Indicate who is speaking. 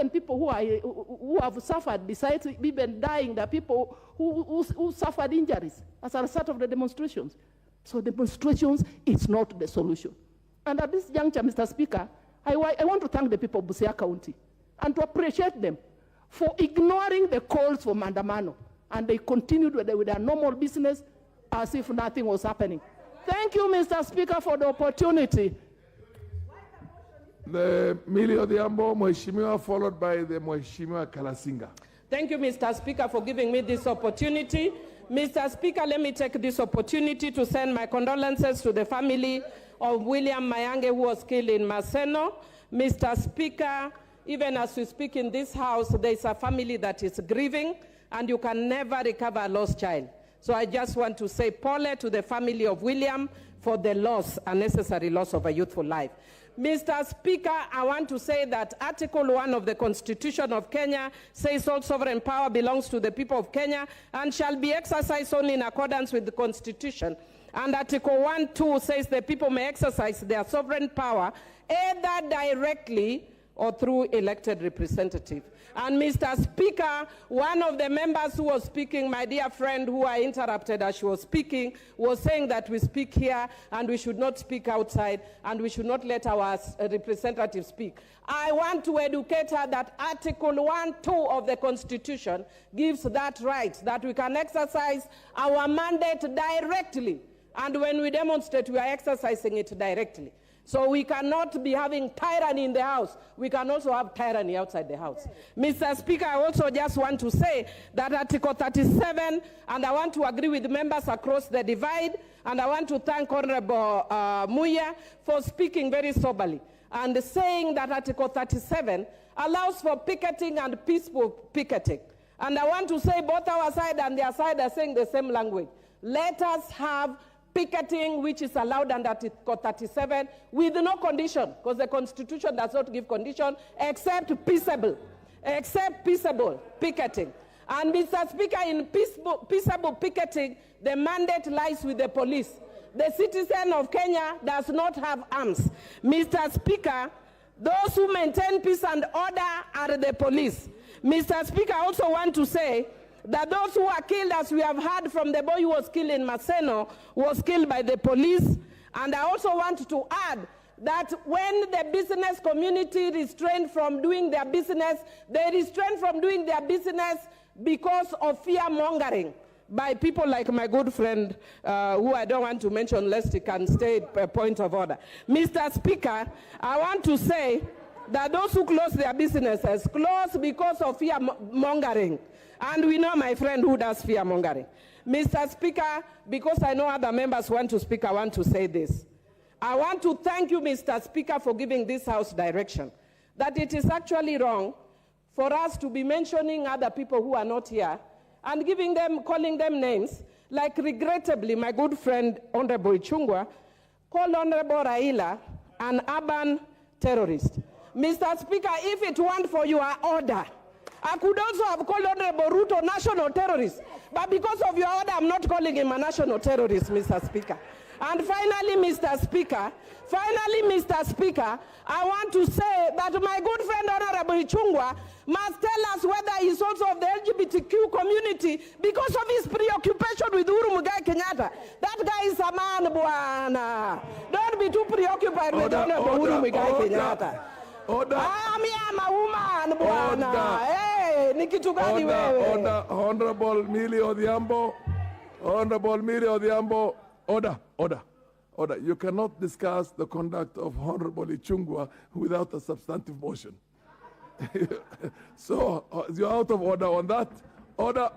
Speaker 1: even people who have suffered, besides even dying, the people who suffered injuries as a result of the demonstrations. So demonstrations is not the solution. And at this juncture, Mr. Speaker, I want to thank the people of Busia County and to appreciate them for ignoring the calls for maandamano. And they continued with their normal business as if nothing was happening. Thank you, Mr. Speaker, for the opportunity.
Speaker 2: The Millie Odhiambo, Mheshimiwa, followed by the Mheshimiwa Kalasinga.
Speaker 3: Thank you, Mr. Speaker, for giving me this opportunity. Mr. Speaker, let me take this opportunity to send my condolences to the family of William Mayange, who was killed in Maseno. Mr. Speaker, even as we speak in this house, there is a family that is grieving, and you can never recover a lost child. So I just want to say pole to the family of William for the loss, unnecessary loss of a youthful life. Mr. Speaker, I want to say that Article 1 of the Constitution of Kenya says all sovereign power belongs to the people of Kenya and shall be exercised only in accordance with the Constitution. And Article 1(2) says the people may exercise their sovereign power either directly or through elected representative. And Mr. Speaker, one of the members who was speaking, my dear friend who I interrupted as she was speaking, was saying that we speak here and we should not speak outside and we should not let our representatives speak. I want to educate her that Article 1(2) of the Constitution gives that right, that we can exercise our mandate directly. And when we demonstrate, we are exercising it directly. So we cannot be having tyranny in the house. We can also have tyranny outside the house. Mr. Speaker, I also just want to say that Article 37, and I want to agree with members across the divide, and I want to thank Honorable Muya for speaking very soberly and saying that Article 37 allows for picketing and peaceful picketing. And I want to say both our side and their side are saying the same language. Let us have picketing, which is allowed under Article 37, with no condition, because the Constitution does not give condition, except peaceable picketing. And Mr. Speaker, in peaceable picketing, the mandate lies with the police. The citizen of Kenya does not have arms. Mr. Speaker, those who maintain peace and order are the police. Mr. Speaker, I also want to say that those who are killed, as we have heard from the boy who was killed in Maseno, was killed by the police. And I also want to add that when the business community restrained from doing their business, they restrained from doing their business because of fear-mongering by people like my good friend, who I don't want to mention lest he can stay a point of order. Mr. Speaker, I want to say that those who close their businesses close because of fear-mongering. And we know my friend who does fear-mongering. Mr. Speaker, because I know other members want to speak, I want to say this. I want to thank you, Mr. Speaker, for giving this House direction, that it is actually wrong for us to be mentioning other people who are not here and calling them names, like regrettably my good friend Honorable Ichungwa called Uhuru.Raila an urban terrorist. Mr. Speaker, if it weren't for your order, I could also have called Honorable Ruto national terrorist. But because of your order, I'm not calling him a national terrorist, Mr. Speaker. And finally, Mr. Speaker, I want to say that my good friend Honorable Ichungwa must tell us whether he's also of the LGBTQ community because of his preoccupation with Uhuru Kenyatta. That guy is a man, Buana. Don't be too preoccupied with Honorable Uhuru Kenyatta.
Speaker 2: Order.
Speaker 3: I'm a woman, Buana. Hey, Nikitugani
Speaker 2: Order. Honorable Millie Odhiambo. Honorable Millie Odhiambo. Order. You cannot discuss the conduct of Honorable Ichungwa without a substantive motion. So you're out of order on that. Order.